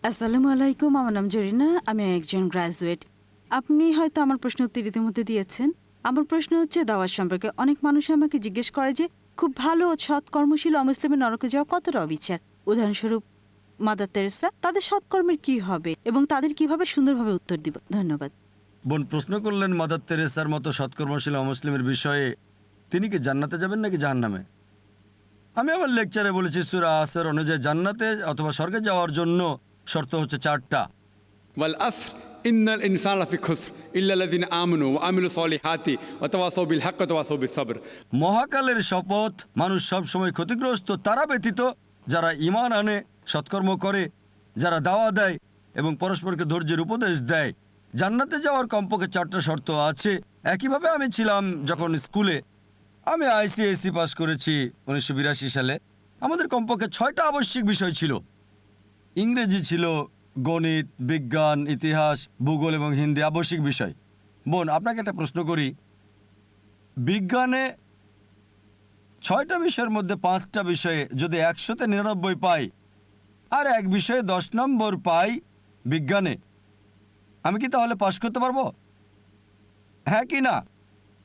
আসসালামু আলাইকুম, আমার নাম জরিনা, আমি একজন গ্রাজুয়েট। আপনি হয়তো আমার প্রশ্ন উত্তর ইতিমধ্যে দিয়েছেন। আমার প্রশ্ন হচ্ছে দাওয়াত সম্পর্কে। অনেক মানুষ আমাকে জিজ্ঞেস করে যে খুব ভালো ও সৎ কর্মশীল অমুসলিমের নরকে যাওয়া কতটা অবিচার। উদাহরণস্বরূপ মাদার তেরেসা, তাদের সৎকর্মের কি হবে এবং তাদের কিভাবে সুন্দরভাবে উত্তর দিব? ধন্যবাদ। বোন প্রশ্ন করলেন মাদার তেরেসার মতো সৎকর্মশীল অমুসলিমের বিষয়ে, তিনি কি জান্নাতে যাবেন নাকি জাহান্নামে। আমি আমার লেকচারে বলেছি সূরা আসর অনুযায়ী জান্নাতে অথবা স্বর্গে যাওয়ার জন্য শর্ত হচ্ছে 4টা। ওয়াল আসর ইন্নাল ইনসানা লাফি খুসর ইল্লাল্লাযিনা আমানু ওয়া আমিলুস সলিহাতি ওয়া তাওয়াসাউ বিল হাক্কি ওয়া তাওয়াসাউ বিস সবর। মহাকালের শপথ, মানুষ সব সময় ক্ষতিগ্রস্ত তারা ব্যতীত যারা ঈমান আনে, সৎকর্ম করে, যারা দাওয়া দেয় এবং পরস্পরকে ধৈর্যের উপদেশ দেয়। জান্নাতে যাওয়ার কমপক্ষে 4টা শর্ত আছে। একইভাবে আমি ছিলাম যখন স্কুলে, আমি আইসিএসসি পাস করেছি 1982 সালে। আমাদের কমপক্ষে 6টা আবশ্যিক বিষয় ছিল। ইংরেজি ছিল, গণিত, বিজ্ঞান, ইতিহাস, ভূগোল এবং হিন্দি আবশ্যিক বিষয়। বোন আপনাকে একটা প্রশ্ন করি, বিজ্ঞানে 6টা বিষয়ের মধ্যে 5টা বিষয়ে যদি 100তে 99 পাই আর এক বিষয়ে 10 নম্বর পাই বিজ্ঞানে, আমি কি তাহলে পাস করতে পারবো? হ্যাঁ কি না?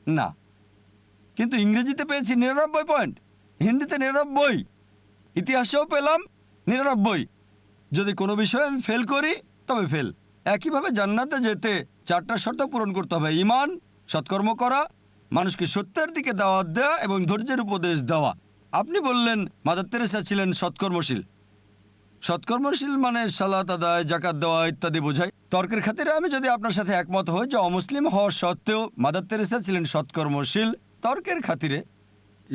না। কিন্তু ইংরেজিতে পেয়েছি 99 পয়েন্ট, হিন্দিতে 99, ইতিহাসেও পেলাম 99। যদি কোনো বিষয়ে আমি ফেল করি তবে ফেল। একইভাবে জান্নাতে যেতে 4টা শর্ত পূরণ করতে হবে: ঈমান, সৎকর্ম করা, মানুষকে সত্যের দিকে দাওয়াত দেওয়া এবং ধৈর্যের উপদেশ দেওয়া। আপনি বললেন মাদার তেরেসা ছিলেন সৎকর্মশীল। সৎকর্মশীল মানে সালাত আদায়, যাকাত দেওয়া ইত্যাদি বোঝায়। তর্কের খাতিরে আমি যদি আপনার সাথে একমত হই যে অমুসলিম হওয়া সত্ত্বেও মাদার তেরেসা ছিলেন সৎকর্মশীল, তর্কের খাতিরে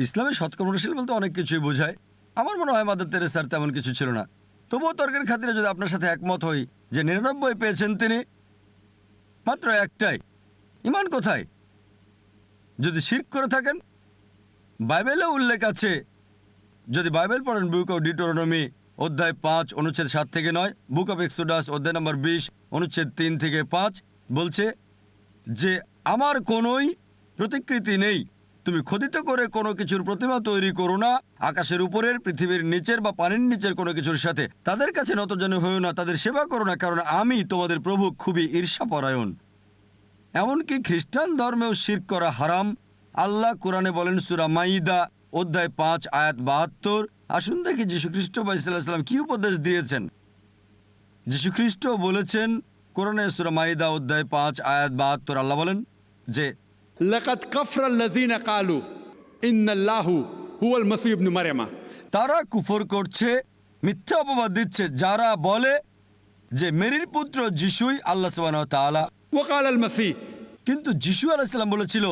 ইসলামে সৎকর্মশীল বলতে অনেক কিছুই বোঝায়। আমার মনে হয় মাদার তেরেসার তেমন কিছু ছিল না। তবুও তর্কের খাতিরে যদি আপনার সাথে একমত হই যে 99 পেয়েছেন তিনি, মাত্র একটাই, ঈমান কোথায়? যদি শিরক করে থাকেন, বাইবেলে উল্লেখ আছে, যদি বাইবেল পড়েন বুক অফ ডিউটেরোনমি অধ্যায় 5 অনুচ্ছেদ 7 থেকে 9, বুক অফ এক্সোডাস অধ্যায় নম্বর 20 অনুচ্ছেদ 3 থেকে 5 বলছে যে আমার কোনোই প্রতিকৃতি নেই, তুমি খোদিত করে কোনো কিছুর প্রতিমা তৈরি করো না, আকাশের উপরের, পৃথিবীর নিচের বা পানির নিচের কোনো কিছুর সাথে। তাদের কাছে নতজানু হয়েও না, তাদের সেবা করো না, কারণ আমি তোমাদের প্রভু খুবই ঈর্ষাপরায়ণ। এমনকি খ্রিস্টান ধর্মেও শিরক করা হারাম। আল্লাহ কোরআনে বলেন সূরা মাইদা অধ্যায় 5 আয়াত 72। আসুন দেখি যীশু খ্রিস্ট সাল্লাল্লাহু কি উপদেশ দিয়েছেন। যীশু খ্রিস্ট বলেছেন কোরআনে সূরা মাইদা অধ্যায় 5 আয়াত 72, আল্লাহ বলেন যে লাকাদ কাফরাল্লাযিনা ক্বালু ইন্নাল্লাহু হুয়াল মাসীহ ইবনে মারইয়াম। তারা কুফর করছে, মিথ্যা অপবাদ দিচ্ছে যারা বলে যে মেরির পুত্র যিশুই আল্লাহ সুবহানাহু ওয়া তাআলা। ওয়া ক্বালাল মাসীহ, কিন্তু যিশু আলাইহিস সালাম বলেছিল,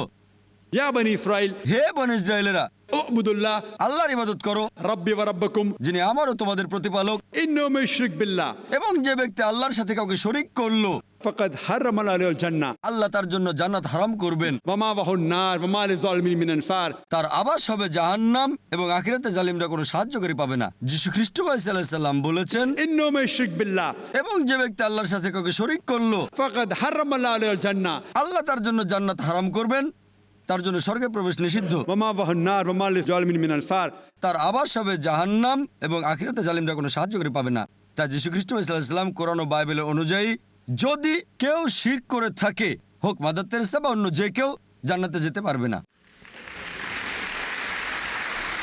ইয়া বনি ইসরাঈল, হে বনী ইসরায়েলেরা, উবুদুল্লাহ আল্লাহর ইবাদত করো, রাব্বি ওয়া রাব্বাকুম, যিনি আমার ও তোমাদের প্রতিপালক। ইন্নাহু মান ইউশরিক বিল্লাহ এবং যে ব্যক্তি আল্লাহর সাথে কাউকে শরীক করলো, ফাকাদ হারামা আলাইহিল জান্নাহ, আল্লাহ তার জন্য জান্নাত হারাম করবেন। ওয়া মাওয়াহুন নার ওয়া মা লিযালিমিন মিন আনসার, তার আবাস হবে জাহান্নাম এবং আখিরাতে জালিমরা কোনো সাহায্যকারী পাবে না। যীশু খ্রিস্ট সাল্লাল্লাহু সাল্লাম বলেছেন, ইন্নাহু মান ইউশরিক বিল্লাহ, এবং যে ব্যক্তি আল্লাহর সাথে কাউকে শরীক করলো, ফাকাদ হারামা আলাইহিল জান্নাহ, আল্লাহ তার জন্য জান্নাত হারাম করবেন, তার জন্য স্বর্গে প্রবেশ নিষিদ্ধ। ওয়া মাওয়াহুন নার ওয়া মা লিযালিমিন মিন আনসার, তার আবাস হবে জাহান্নাম এবং আখিরাতে জালিমরা কোনো সাহায্যকারী পাবে না। তাই যীশু খ্রিস্ট সাল্লাল্লাহু আলাইহি ওয়াসাল্লাম কোরআন ও বাইবেলের অনুযায়ী যদি কেউ শিরক করে থাকে, হোক মাদার তেরেসা বা অন্য যে কেউ, জান্নাতে যেতে পারবে না।